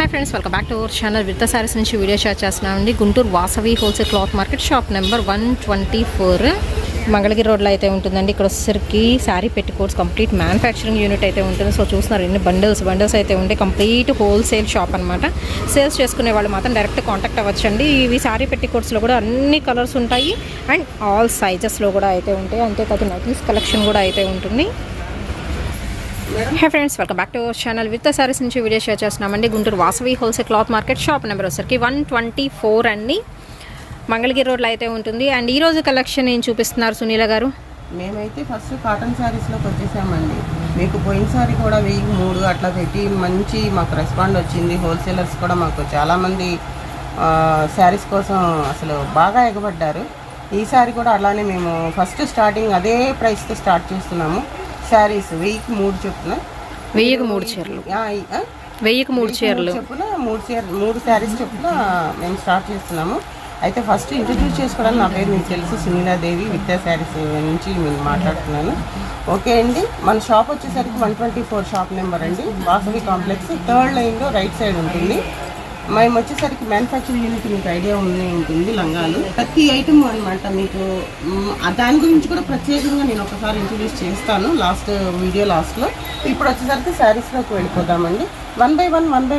Hi friends, welcome back to our channel. With saris నుంచి video share చేస్తున్నామండి. Guntur Vasavi wholesale cloth market, shop number 124 Mangalagiri రోడ్లో అయితే ఉంటుందండి. ఇక్కడ వచ్చేసరికి sari petticoats complete manufacturing unit అయితే ఉంటుంది. సో చూస్తున్నారు ఎన్ని బండిల్స్ అయితే ఉంటే కంప్లీట్ హోల్సేల్ షాప్ అనమాట. సేల్స్ చేసుకునే వాళ్ళు మాత్రం డైరెక్ట్ కాంటాక్ట్ అవ్వచ్చండి. ఇవి శారీ పెట్టికోట్స్లో కూడా అన్ని కలర్స్ ఉంటాయి అండ్ ఆల్ సైజెస్లో కూడా అయితే ఉంటాయి. అంతేకాదు నైటీస్ కలెక్షన్ కూడా అయితే ఉంటుంది. హే friends, welcome back to our channel. With saris నుంచి వీడియో షేర్ చేస్తున్నామండి. Guntur Vasavi wholesale cloth market, shop number వచ్చరికి 124 అండి. మంగళగిరి రోడ్లో అయితే ఉంటుంది. అండ్ ఈరోజు కలెక్షన్ ఏం చూపిస్తున్నారు సునీల గారు? మేమైతే ఫస్ట్ కాటన్ శారీస్లోకి వచ్చేసామండి. మీకు పోయినసారి కూడా 1003 అట్లా పెట్టి మంచి మాకు రెస్పాండ్ వచ్చింది. హోల్సేలర్స్ కూడా మాకు చాలామంది శారీస్ కోసం అసలు బాగా ఎగబడ్డారు. ఈసారి కూడా అలానే మేము ఫస్ట్ స్టార్టింగ్ అదే ప్రైస్తో స్టార్ట్ చేస్తున్నాము. శారీస్ 1003 చొప్పున 1003 చీరలు 1003 చీరలు చొప్పున 3 శారీస్ చొప్పున మేము స్టార్ట్ చేస్తున్నాము. అయితే ఫస్ట్ ఇంట్రడ్యూస్ చేసుకోవడానికి నా పేరు మీకు తెలుసు, సునీలాదేవి. విద్యా శారీస్ నుంచి నేను మాట్లాడుతున్నాను. ఓకే అండి, మన షాప్ వచ్చేసరికి 124 షాప్ నెంబర్ అండి. వాసవి కాంప్లెక్స్ 3rd లైన్లో రైట్ సైడ్ ఉంటుంది. మేము వచ్చేసరికి మ్యానుఫ్యాక్చరింగ్ యూనిట్ మీకు ఐడియా ఉంటుంది. లంగాలు ప్రతి ఐటమ్ అనమాట. మీకు దాని గురించి కూడా ప్రత్యేకంగా నేను ఒకసారి ఇంట్రడ్యూస్ చేస్తాను వీడియో లాస్ట్లో. ఇప్పుడు వచ్చేసరికి శారీస్లోకి వెళ్ళిపోదామండి. వన్ బై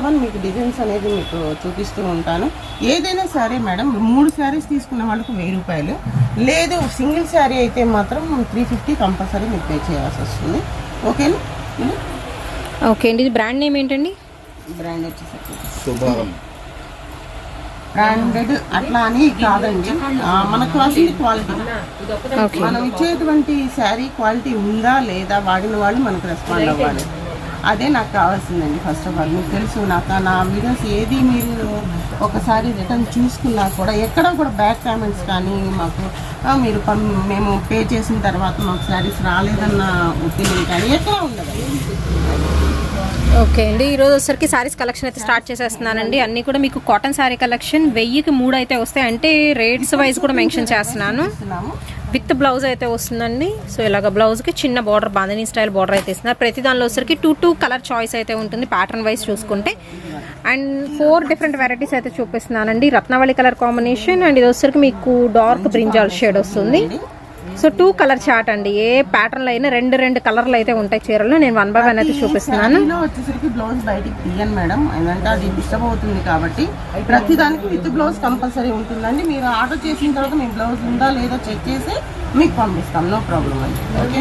వన్ మీకు డిజైన్స్ అనేది మీకు చూపిస్తూ ఉంటాను. ఏదైనా సరే మేడం, 3 శారీస్ తీసుకున్న వాళ్ళకు 1000 రూపాయలు, లేదు సింగిల్ శారీ అయితే మాత్రం 350 కంపల్సరీ మీరు పే చేయాల్సి వస్తుంది. ఓకేనా? ఓకే అండి. ఇది బ్రాండ్ నేమ్ ఏంటండి? బ్రాండ్ వచ్చేసరికి బ్రాండెడ్ అట్లా అని కాదండి, మనకు కావాల్సింది క్వాలిటీ. మనం ఇచ్చేటువంటి శారీ క్వాలిటీ ఉందా లేదా, వాడిన వాళ్ళు మనకు రెస్పాండ్ అవ్వాలి. అదే నాకు కావాల్సిందండి. ఫస్ట్ ఆఫ్ ఆల్ మీకు తెలుసు, నా వీడియోస్ ఏది మీరు ఒకసారి రిటర్న్ చూసుకున్నా కూడా ఎక్కడ కూడా బ్యాక్ కామెంట్స్ కానీ మాకు మేము పే చేసిన తర్వాత మాకు శారీస్ రాలేదన్న ఒపీనియన్ కానీ ఎక్కడ ఉండదు. ఓకే అండి, ఈరోజు వచ్చరికి శారీస్ కలెక్షన్ అయితే స్టార్ట్ చేసేస్తున్నానండి. అన్నీ కూడా మీకు కాటన్ శారీ కలెక్షన్ 1003 అయితే వస్తాయి. అంటే రేట్స్ వైజ్ కూడా మెన్షన్ చేస్తున్నాను. విత్ బ్లౌజ్ అయితే వస్తుందండి. సో ఇలాగ బ్లౌజ్కి చిన్న బార్డర్, బాంధనీ స్టైల్ బార్డర్ అయితే ఇస్తున్నారు. ప్రతి దానిలో వచ్చరికి 2 కలర్ చాయిస్ అయితే ఉంటుంది ప్యాటర్న్ వైజ్ చూసుకుంటే. అండ్ 4 డిఫరెంట్ వెరైటీస్ అయితే చూపిస్తున్నానండి. రత్నావళి కలర్ కాంబినేషన్ అండ్ ఇది వచ్చరికి మీకు డార్క్ బ్రింజాల్ షేడ్ వస్తుంది. సో 2 కలర్ చార్ట్ అండి. ఏ ప్యాటర్న్లో అయినా 2 కలర్లు అయితే ఉంటాయి చీరలు. నేను 1 by 1 అయితే చూపిస్తున్నాను. వచ్చేసరికి బ్లౌజ్ బయటికి తీయను మేడం, ఎందుకంటే అది డిస్టర్బ్ అవుతుంది కాబట్టి ప్రతి దానికి విత్ బ్లౌజ్ కంపల్సరీ ఉంటుందండి. మీరు ఆర్డర్ చేసిన తర్వాత మీ బ్లౌజ్ ఉందా లేదా చెక్ చేసి మీకు పంపిస్తాం, నో ప్రాబ్లం అండి. ఓకే,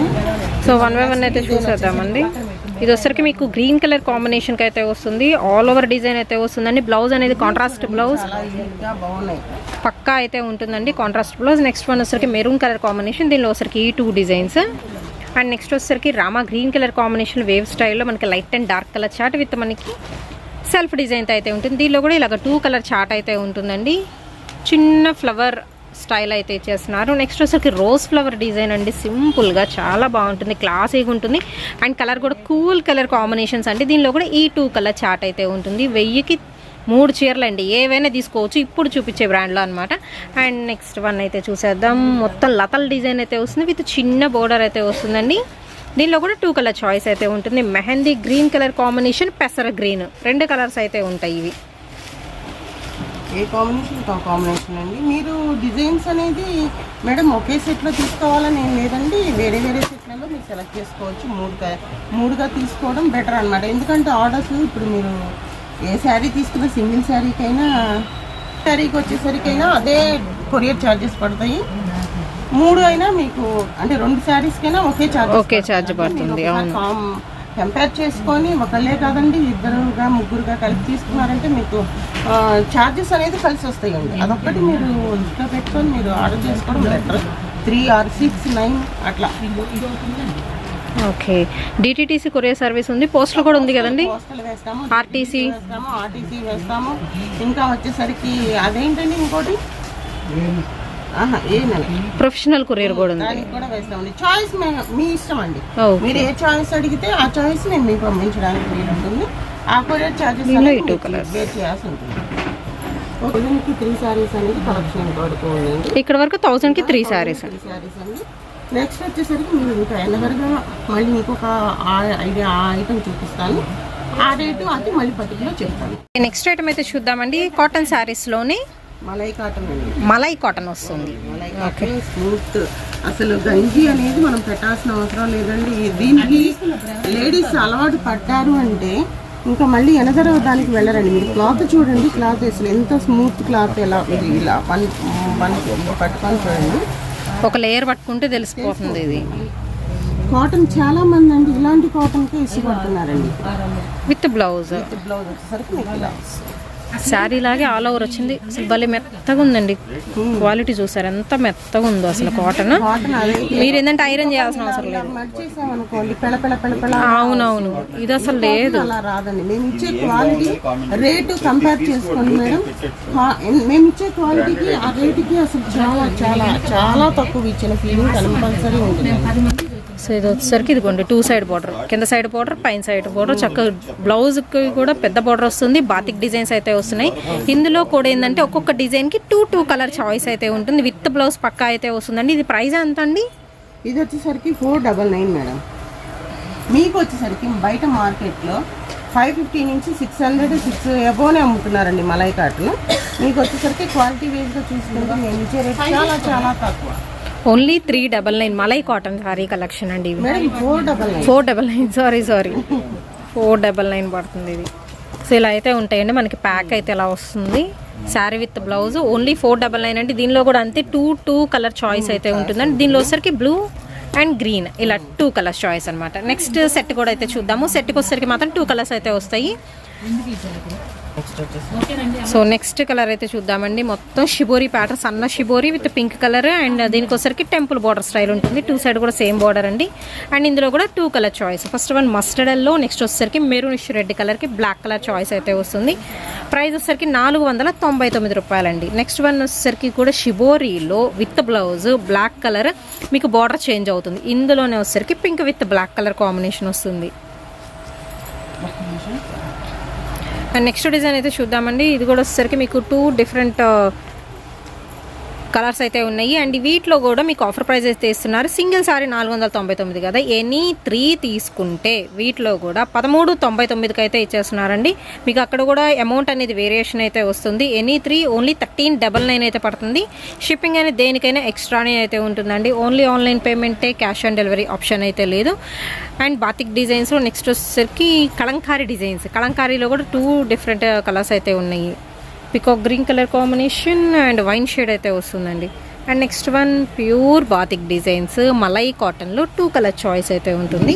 సో 1 by 1 అయితే చూసేద్దామండి. ఇది వచ్చరికి మీకు గ్రీన్ కలర్ కాంబినేషన్కి అయితే వస్తుంది. ఆల్ ఓవర్ డిజైన్ అయితే వస్తుందండి. బ్లౌజ్ అనేది కాంట్రాస్ట్ బ్లౌజ్ పక్కా అయితే ఉంటుందండి, కాంట్రాస్ట్ బ్లౌజ్. నెక్స్ట్ వన్ వచ్చరికి మెరూన్ కలర్ కాంబినేషన్, దీనిలో వచ్చరికి ఈ 2 డిజైన్స్. అండ్ నెక్స్ట్ వచ్చరికి Rama green colour combination wave స్టైల్లో మనకి light and dark colour chart with మనకి సెల్ఫ్ డిజైన్తో అయితే ఉంటుంది. దీనిలో కూడా ఇలాగ 2 కలర్ చార్ట్ అయితే ఉంటుందండి. చిన్న ఫ్లవర్ స్టైల్ అయితే ఇచ్చేస్తున్నారు. నెక్స్ట్ వచ్చరికి రోజ్ ఫ్లవర్ డిజైన్ అండి. సింపుల్గా చాలా బాగుంటుంది, క్లాసీగా ఉంటుంది. అండ్ కలర్ కూడా కూల్ కలర్ కాంబినేషన్స్ అండి. దీనిలో కూడా ఈ 2 కలర్ చార్ట్ అయితే ఉంటుంది. 1000కి 3 చీరలు అండి, ఏవైనా తీసుకోవచ్చు ఇప్పుడు చూపించే బ్రాండ్లో అనమాట. అండ్ నెక్స్ట్ వన్ అయితే చూసేద్దాం. మొత్తం లతల్ డిజైన్ అయితే వస్తుంది విత్ చిన్న బోర్డర్ అయితే వస్తుందండి. దీనిలో కూడా 2 కలర్ చాయిస్ అయితే ఉంటుంది. మెహందీ గ్రీన్ కలర్ కాంబినేషన్, పెసర గ్రీన్, 2 కలర్స్ అయితే ఉంటాయి. ఇవి ఏ కాంబినేషన్ కాంబినేషన్ అండి. మీరు డిజైన్స్ అనేది మేడం ఒకే సెట్లో తీసుకోవాలని ఏం లేదండి, వేరే సెట్లలో మీరు సెలెక్ట్ చేసుకోవచ్చు. 3గా తీసుకోవడం బెటర్ అనమాట. ఎందుకంటే ఆర్డర్స్ ఇప్పుడు మీరు ఏ శారీ తీసుకున్న సింగిల్ శారీకైనా వచ్చేసరికైనా అదే కొరియర్ ఛార్జెస్ పడతాయి. 3 అయినా మీకు అంటే 2 శారీస్కైనా ఒకే ఛార్జ్ పడుతుంది. కంపేర్ చేసుకొని ఒకళ్ళే కాదండి, 2 3గా కలిపి తీసుకున్నారంటే మీకు ఛార్జెస్ అనేది కలిసి వస్తాయండి. అదొక్కటి మీరు దృష్టిలో పెట్టుకొని మీరు ఆర్డర్ చేసుకోవడం బెటర్. 3 or 6 9 అట్లా. ఓకే, డిటిటిసి కొరియర్ సర్వీస్ ఉంది, పోస్టల్ కూడా ఉంది కదండి. పోస్టల్ వేస్తాము, ఆర్టీసీ వేస్తాము. ఇంకా వచ్చేసరికి అదేంటండి ఇంకోటి ప్రొఫెషనల్ కొరియర్ కూడా ఉంది, దానికి కూడా వేస్తామండి. చాయిస్ మీ ఇష్టం అండి. మీరు ఏ చాయిస్ అడిగితే ఆ చాయిస్ నేను మీకు పంపించడానికి వీలు ఉంటుంది. ఆ కొరియర్ ఛార్జెస్ 2 కలర్స్ పే చేయాల్సి ఉంటుంది. 1000కి 3 శారీస్ అనేది కలెక్షన్ పడుతూ ఉందండి. ఇక్కడ వరకు 1000కి 3 శారీస్ అండి. నెక్స్ట్ వచ్చేసరికి మీరు ఇంకా ఎనగరగా మళ్ళీ ఇంకొక ఐటమ్ చూపిస్తాను. ఆ రేటు అది మళ్ళీ పర్టికులర్ చెప్తాను. నెక్స్ట్ ఐటమ్ అయితే చూద్దామండి. కాటన్ శారీస్లోని మలై కాటన్ అండి. మలై కాటన్ వస్తుంది. మలై కాటన్ స్మూత్, అసలు గంజి అనేది మనం పెట్టాల్సిన అవసరం లేదండి. దీనికి లేడీస్ అలవాటు పడ్డారు అంటే ఇంకా మళ్ళీ ఎనదర దానికి వెళ్ళరండి. మీరు క్లాత్ చూడండి, క్లాత్ అసలు ఎంత స్మూత్ క్లాత్, ఎలా ఇది ఇలా పని పట్టుకొని చూడండి. ఒక లేయర్ పట్టుకుంటే తెలిసిపోతుంది. ఇది కాటన్ చాలా మంది అండి ఇలాంటి కాటన్కే ఇష్టపడుతున్నారండి. విత్ బ్లౌజ్ బ్లౌజ్ వచ్చేసరికి మీకు ఇలా శారీ లాగే ఆల్ ఓవర్ వచ్చింది. అసలు భలే మెత్తగా ఉందండి. క్వాలిటీ చూసారు ఎంత మెత్తగా ఉందో అసలు కాటన్. మీరు ఏంటంటే ఐరన్ చేయాల్సిన అవసరం లేదు. మర్చేసామనుకోండి పెళ పెళ పెళ పెళ. అవునవును, ఇది అసలు లేదు. అలా రాదండి. మేము ఇచ్చే క్వాలిటీ రేటు కంపేర్ చేసుకోండి మేడం. మేము ఇచ్చే క్వాలిటీకి ఆ రేటుకి అసలు చాలా చాలా చాలా తక్కువ ఇచ్చిన ఫీలింగ్ కంపల్సరీ ఉంటుంది. సో ఇది వచ్చేసరికి ఇదిగోండి 2 సైడ్ బార్డర్, కింద సైడ్ బార్డర్, పైన సైడ్ బార్డర్. చక్కగా బ్లౌజ్కి కూడా పెద్ద బార్డర్ వస్తుంది. బాతిక్ డిజైన్స్ అయితే వస్తున్నాయి. ఇందులో కూడా ఏంటంటే ఒక్కొక్క డిజైన్కి 2 కలర్ చాయిస్ అయితే ఉంటుంది. విత్ బ్లౌజ్ పక్కా అయితే వస్తుందండి. ఇది ప్రైస్ ఎంత అండి? ఇది వచ్చేసరికి 499 మేడం. మీకు వచ్చేసరికి బయట మార్కెట్లో 550 నుంచి 600, 6 అబోనే అమ్ముతున్నారండి మలై కాటన్. మీకు వచ్చేసరికి క్వాలిటీ వేస్గా చూసుకుంటే మేము ఇచ్చే రేట్ చాలా చాలా తక్కువ. Only 399 malai cotton sorry collection అండి. 499 సారీ 499 పడుతుంది ఇది. సో ఇలా అయితే ఉంటాయండి. మనకి ప్యాక్ అయితే ఇలా వస్తుంది. శారీ విత్ బ్లౌజ్ ఓన్లీ 499 అండి. దీనిలో కూడా అంతే 2 కలర్ చాయిస్ అయితే ఉంటుందండి. దీనిలో వచ్చరికి బ్లూ అండ్ గ్రీన్ ఇలా 2 కలర్స్ చాయిస్ అనమాట. నెక్స్ట్ సెట్ కూడా అయితే చూద్దాము. సెట్కి వచ్చేసరికి మాత్రం 2 కలర్స్ అయితే వస్తాయి. సో నెక్స్ట్ కలర్ అయితే చూద్దామండి. మొత్తం షిబోరీ ప్యాటర్న్, సన్న shibori with pink colour and దీనికి వచ్చరికి టెంపుల్ బార్డర్ స్టైల్ ఉంటుంది. 2 సైడ్ కూడా సేమ్ బార్డర్ అండి. అండ్ ఇందులో కూడా 2 colour choice. First one mustard yellow, next వచ్చేసరికి మెరూనిష్ రెడ్ కలర్కి బ్లాక్ కలర్ చాయిస్ అయితే వస్తుంది. ప్రైస్ వచ్చేసరికి 499 రూపాయలండి. నెక్స్ట్ వన్ వచ్చేసరికి కూడా షిబోరీలో విత్ బ్లౌజ్ బ్లాక్ కలర్, మీకు బార్డర్ చేంజ్ అవుతుంది. ఇందులోనే వచ్చేసరికి pink with black colour combination వస్తుంది. అండ్ నెక్స్ట్ డిజైన్ అయితే చూద్దామండి. ఇది కూడా వచ్చేసరికి మీకు 2 డిఫరెంట్ కలర్స్ అయితే ఉన్నాయి. అండ్ వీటిలో కూడా మీకు ఆఫర్ ప్రైస్ అయితే ఇస్తున్నారు. సింగిల్ సారీ 499 కదా, ఎనీ 3 తీసుకుంటే వీటిలో కూడా 1399కి అయితే ఇచ్చేస్తున్నారండి. మీకు అక్కడ కూడా అమౌంట్ అనేది వేరియేషన్ అయితే వస్తుంది. ఎనీ 3 ఓన్లీ 1399 అయితే పడుతుంది. షిప్పింగ్ అనేది దేనికైనా ఎక్స్ట్రానే అయితే ఉంటుందండి. ఓన్లీ ఆన్లైన్ పేమెంటే, క్యాష్ ఆన్ డెలివరీ ఆప్షన్ అయితే లేదు. అండ్ బాతిక్ డిజైన్స్లో నెక్స్ట్ వచ్చేసరికి కలంకారీ డిజైన్స్. కలంకారీలో కూడా 2 డిఫరెంట్ కలర్స్ అయితే ఉన్నాయి. Peacock green colour combination and wine shade అయితే వస్తుందండి. And next one pure batik designs malai కాటన్లో 2 కలర్ చాయిస్ అయితే ఉంటుంది.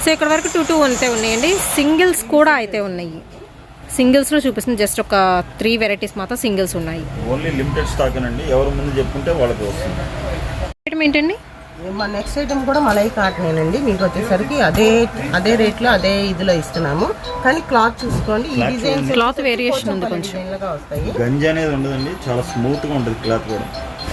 సో ఇక్కడ వరకు 2 అయితే ఉన్నాయండి. సింగిల్స్ కూడా అయితే ఉన్నాయి. సింగిల్స్లో చూపిస్తుంది జస్ట్ ఒక 3 వెరైటీస్ మాత్రం సింగిల్స్ ఉన్నాయి. ఓన్లీ లిమిటెడ్ స్టాక్ అండి. ఎవరు ముందు చెప్పుకుంటే వాళ్ళకి వస్తుంది. ఐటమ్ ఏంటండి? మా నెక్స్ట్ ఐటమ్ కూడా మలై కాటనేనండి. మీకు వచ్చేసరికి అదే రేట్లో అదే ఇదిలో ఇస్తున్నాము. కానీ క్లాత్ చూసుకోండి, ఈ డిజైన్ క్లాత్ వేరియేషన్ ఉంది కొంచెం. వస్తాయి. గంజి అనేది ఉండదండి, చాలా స్మూత్ గా ఉంటుంది క్లాత్ కూడా.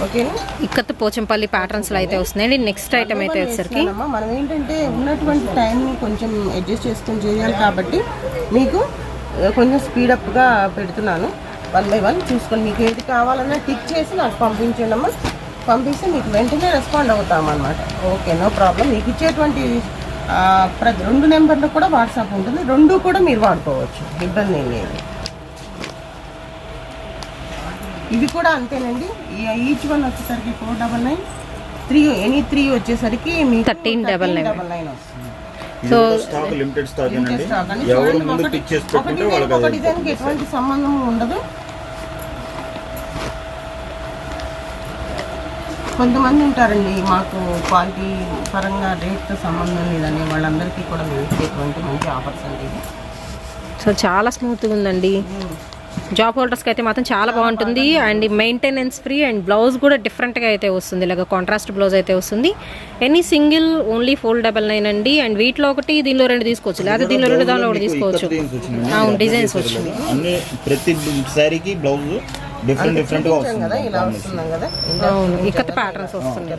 ఓకేనా? ఇక్కత్ పోచంపల్లి ప్యాటర్న్స్ లో అయితే వస్తున్నాయండి. నెక్స్ట్ ఐటమ్ అయితే వచ్చేసరికి మనం ఏంటంటే ఉన్నటువంటి టైంని కొంచెం అడ్జస్ట్ చేసుకొని చేయాలి కాబట్టి మీకు కొంచెం స్పీడప్గా పెడుతున్నాను. 1 by 1 చూసుకొని మీకు ఏది కావాలన్నా టిక్ చేసి నాకు పంపించండమ్మా. పంపిస్తే మీకు వెంటనే రెస్పాండ్ అవుతామన్నమాట. Okay, no problem. మీకు ఇచ్చేటువంటి ప్రతి 2 నెంబర్లకు కూడా వాట్సాప్ ఉంటుంది. 2 కూడా మీరు వాడుకోవచ్చు, ఇబ్బంది ఏం లేదు. ఇవి కూడా అంతేనండి. ఈచ్ వన్ వచ్చేసరికి 499. 3 ఎనీ 3 వచ్చేసరికి మీకు 1399 వస్తుంది. సో స్టాక్ లిమిటెడ్ స్టాక్ అండి. ఎవరు ముందు పిక్ చేసి పెట్టుకుంటే వాళ్ళకి ఒక డిజైన్కి ఎటువంటి సంబంధం ఉండదు. కొంతమంది ఉంటారండి మాకు క్వాలిటీ పరంగా రేట్తో సంబంధం లేదని, వాళ్ళందరికీ కూడా మేము ఇచ్చేటువంటి మంచి ఆఫర్స్ అండి. సో చాలా స్మూత్గా ఉందండి. జాబ్ హోల్డర్స్కి అయితే మాత్రం చాలా బాగుంటుంది. And maintenance free and blouse కూడా డిఫరెంట్గా అయితే వస్తుంది. ఇలాగ కాంట్రాస్ట్ బ్లౌజ్ అయితే వస్తుంది. ఎనీ సింగిల్ ఓన్లీ 499 అండి. అండ్ వీటిలో ఒకటి, దీనిలో 2 తీసుకోవచ్చు, లేదా దీనిలో 2 దానిలో ఒకటి తీసుకోవచ్చు. అవును, డిజైన్స్ వచ్చింది. అన్ని ప్రతి శారీకి బ్లౌజ్ డిఫరెంట్ గా వస్తుంది కదా, ఇలా వస్తున్నాం కదా. అవును, ఇక్కత ప్యాటర్న్స్ వస్తున్నాయి.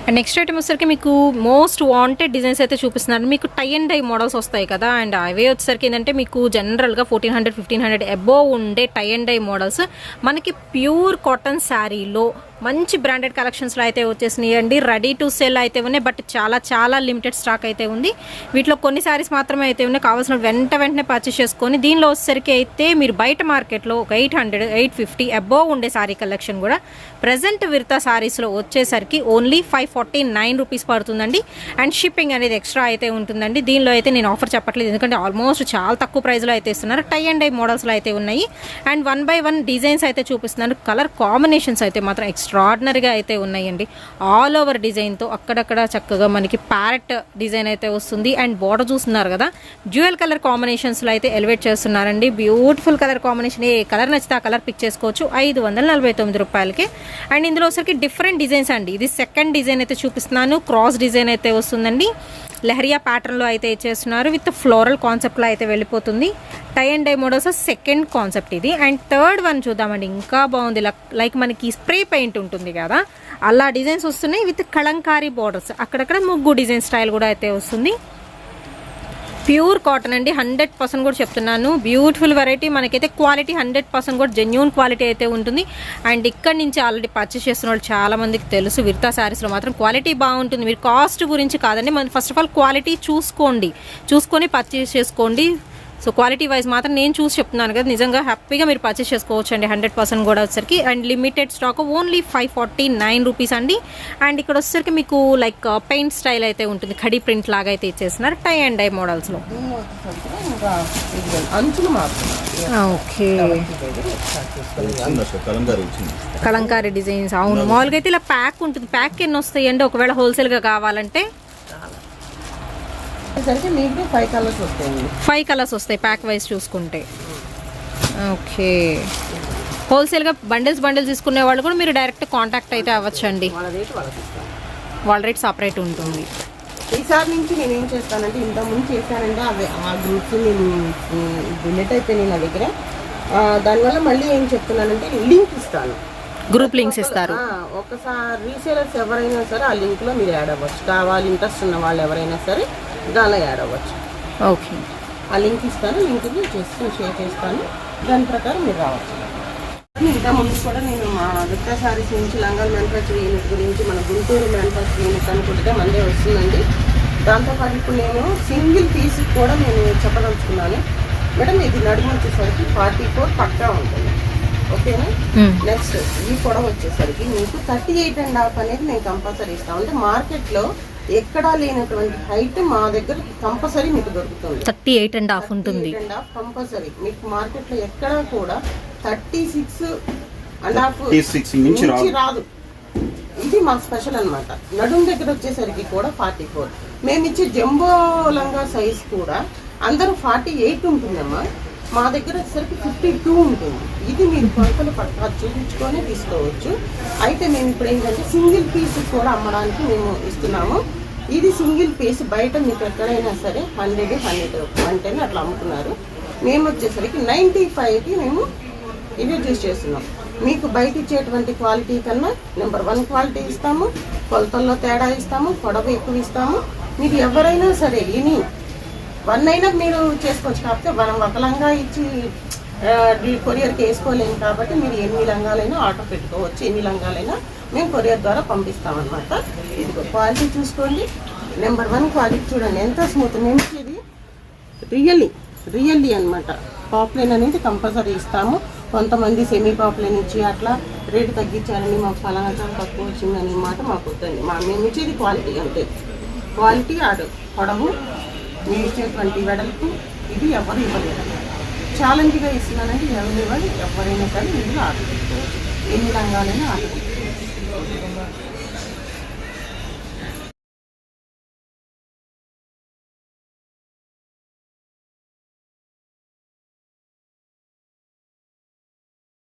అండ్ నెక్స్ట్ ఐటమ్ వచ్చేసరికి మీకు మోస్ట్ వాంటెడ్ డిజైన్స్ అయితే చూపిస్తున్నారు. మీకు టై అండ్ డై మోడల్స్ వస్తాయి కదా. అండ్ అవే వచ్చేసరికి ఏంటంటే మీకు జనరల్గా 1400, 1500 అబోవ్ ఉండే టై అండ్ డై మోడల్స్ మనకి ప్యూర్ కాటన్ శారీలో మంచి బ్రాండెడ్ కలెక్షన్స్లో అయితే వచ్చేసినాయి అండి. రెడీ టు సెల్ అయితే ఉన్నాయి, బట్ చాలా చాలా లిమిటెడ్ స్టాక్ అయితే ఉంది. వీటిలో కొన్ని శారీస్ మాత్రమే అయితే ఉన్నాయి. కావాల్సిన వెంటనే పర్చేస్ చేసుకొని దీనిలో వచ్చేసరికి అయితే మీరు బయట మార్కెట్లో ఒక 800, 850 అబోవ్ ఉండే శారీ కలెక్షన్ కూడా ప్రజెంట్ విర్తా శారీస్లో వచ్చేసరికి ఓన్లీ 549 రూపీస్ పడుతుందండి. అండ్ షిప్పింగ్ అనేది ఎక్స్ట్రా అయితే ఉంటుందండి. దీనిలో అయితే నేను ఆఫర్ చెప్పట్లేదు, ఎందుకంటే ఆల్మోస్ట్ చాలా తక్కువ ప్రైస్లో అయితే ఇస్తున్నారు. టై అండ్ డై మోడల్స్లో అయితే ఉన్నాయి. అండ్ 1 by 1 డిజైన్స్ అయితే చూపిస్తున్నారు. కలర్ కాంబినేషన్స్ అయితే మాత్రం ఎక్స్ట్రాడినరీగా అయితే ఉన్నాయండి. ఆల్ ఓవర్ డిజైన్తో అక్కడక్కడ చక్కగా మనకి ప్యారెట్ డిజైన్ అయితే వస్తుంది. అండ్ బోర్డర్ చూస్తున్నారు కదా, డ్యూయల్ కలర్ కాంబినేషన్స్లో అయితే ఎలివేట్ చేస్తున్నారండి. Beautiful colour combination. ఏ కలర్ నచ్చితే ఆ కలర్ పిక్ చేసుకోవచ్చు 549 రూపాయలకి. అండ్ ఇందులో వచ్చరికి డిఫరెంట్ డిజైన్స్ అండి. ఇది సెకండ్ డిజైన్ అయితే చూపిస్తున్నాను. క్రాస్ డిజైన్ అయితే వస్తుందండి. లెహరియా ప్యాటర్న్లో అయితే ఇచ్చేస్తున్నారు. విత్ ఫ్లోరల్ కాన్సెప్ట్లో అయితే వెళ్ళిపోతుంది. Tie and dye models second concept ఇది. అండ్ థర్డ్ వన్ చూద్దామండి, ఇంకా బాగుంది. లైక్ మనకి స్ప్రే పెయింట్ ఉంటుంది కదా, అలా డిజైన్స్ వస్తున్నాయి. విత్ కలంకారీ బోర్డర్స్, అక్కడక్కడ ముగ్గు డిజైన్ స్టైల్ కూడా అయితే వస్తుంది. ప్యూర్ కాటన్ అండి, 100% కూడా చెప్తున్నాను. Beautiful variety. మనకైతే క్వాలిటీ 100% కూడా జెన్యూన్ క్వాలిటీ అయితే ఉంటుంది. అండ్ ఇక్కడ నుంచి ఆల్రెడీ పర్చేస్ చేస్తున్న వాళ్ళు చాలా మందికి తెలుసు, విర్తా శారీస్లో మాత్రం క్వాలిటీ బాగుంటుంది. మీరు కాస్ట్ గురించి కాదండి, మన ఫస్ట్ ఆఫ్ ఆల్ క్వాలిటీ చూసుకొని పర్చేస్ చేసుకోండి. సో క్వాలిటీ వైజ్ మాత్రం నేను చూసి చెప్తున్నాను కదా, నిజంగా హ్యాపీగా మీరు పర్చేస్ చేసుకోవచ్చు అండి 100% కూడా వచ్చేసరికి. And limited stock only 549 rupees అండి. అండ్ ఇక్కడ వచ్చేసరికి మీకు లైక్ పెయింట్ స్టైల్ అయితే ఉంటుంది, ఖడీ ప్రింట్ లాగా అయితే ఇచ్చేస్తున్నారు టై అండ్ డై మోడల్స్లో. Okay, Kalamkari designs. అవును, మామూలుగా అయితే ఇలా ప్యాక్ ఉంటుంది. ప్యాక్ ఎన్ని వస్తాయి అండి ఒకవేళ హోల్సేల్గా కావాలంటే? మీకు 5 కలర్స్ వస్తాయండి. 5 కలర్స్ వస్తాయి ప్యాక్ వైజ్ చూసుకుంటే. ఓకే, హోల్సేల్గా బండిల్స్ తీసుకునే వాళ్ళు కూడా మీరు డైరెక్ట్ కాంటాక్ట్ అయితే అవ్వచ్చు అండి. వాళ్ళ రేట్ సపరేట్ ఉంటుంది. ఈసారి నుంచి నేను ఏం చేస్తానంటే, ఇంతకుముందు చేశానంటే అవి ఆ గ్రూప్స్ నేను డిలీట్ అయిపోయినాయి నా దగ్గర. దానివల్ల మళ్ళీ ఏం చెప్తున్నానంటే లింక్ ఇస్తాను, గ్రూప్ లింక్స్ ఇస్తారు. ఒకసారి రీసేలర్స్ ఎవరైనా సరే ఆ లింక్లో మీరు యాడ్ అవ్వచ్చు. కావాలి ఇంట్రెస్ట్ ఉన్న వాళ్ళు ఎవరైనా సరే దానిలో యాడ్ అవ్వచ్చు. ఓకే, ఆ లింక్ ఇస్తాను, లింక్ని షేర్ చేస్తాను, దాని ప్రకారం మీరు రావచ్చు. ఇంత ముందు కూడా నేను మా విర్తా శారీస్ నుంచి లంగాల్ మ్యానుఫ్యాక్చరింగ్ యూనిట్ గురించి, మన గుంటూరు మ్యానుఫ్యాక్చరింగ్ యూనిట్ అనుకుంటే మందే వస్తుందండి. దాంతోపాటు ఇప్పుడు నేను సింగిల్ పీస్ కూడా నేను చెప్పదలుచుకున్నాను. మేడం ఇది నడుము వచ్చేసరికి 44 పక్కా ఉంటుంది, ఓకేనా. నెక్స్ట్ ఈ పొడవ వచ్చేసరికి మీకు 38.5 అనేది మేము కంపల్సరీ ఇస్తాం. అంటే మార్కెట్లో ఎక్కడా లేనటువంటి హైట్ మా దగ్గర కంపల్సరీ మీకు దొరుకుతుంది. 38.5 ఉంటుంది కంపల్సరీ. మీకు మార్కెట్లో ఎక్కడా కూడా 36.5 నుంచి రాదు. ఇది మా స్పెషల్ అన్నమాట. నడుము దగ్గర వచ్చేసరికి కూడా 44. మేము ఇచ్చే జంబో లంగా సైజ్ కూడా అందరూ 48 ఉంటుందమ్మా, మా దగ్గర వచ్చేసరికి 52 ఉంటుంది. ఇది మీరు కొలతలు పక్కా చూపించుకొని తీసుకోవచ్చు. అయితే మేము ఇప్పుడు ఏంటంటే సింగిల్ పీస్ కూడా అమ్మడానికి మేము ఇస్తున్నాము. ఇది సింగిల్ పీస్ బయట మీకు ఎక్కడైనా సరే 100 అట్లా అమ్ముతున్నారు. మేము వచ్చేసరికి 95కి మేము ఇది యూజ్ చేస్తున్నాం. మీకు బయట ఇచ్చేటువంటి క్వాలిటీ కన్నా నెంబర్ 1 క్వాలిటీ ఇస్తాము, కొలతల్లో తేడా ఇస్తాము, పొడవు ఎక్కువ ఇస్తాము. మీరు ఎవరైనా సరే ఎనీ 1 అయినా మీరు చేసుకోవచ్చు. కాకపోతే మనం ఒక లంగా ఇచ్చి కొరియర్కి వేసుకోలేము కాబట్టి మీరు ఎన్ని లంగాలైనా ఆర్డర్ పెట్టుకోవచ్చు. ఎన్ని లంగాలైనా మేము కొరియర్ ద్వారా పంపిస్తామన్నమాట. ఇది క్వాలిటీ చూసుకోండి, నెంబర్ 1 క్వాలిటీ చూడండి ఎంత స్మూత్. మేము ఇది రియల్లీ అనమాట. పాప్లైన్ అనేది కంపల్సరీ ఇస్తాము. కొంతమంది సెమీ పాప్లైన్ ఇచ్చి అట్లా రేటు తగ్గించాలని మాకు ఫలానా చాలా తక్కువ వచ్చిందని మాట మాకు వద్దండి. మేము ఇచ్చేది క్వాలిటీ అంతే. క్వాలిటీ పొడవు మీరు ఇచ్చేటువంటి వెడల్పు ఇది ఎవరు ఇవ్వలేదు. ఛాలెంజ్గా ఇస్తున్నానంటే ఎవరైనా సరే మీరు ఆర్డర్ పెట్టుకోవచ్చు. ఎన్ని రంగాలైనా ఆర్డర్ పెట్టుకోవచ్చు.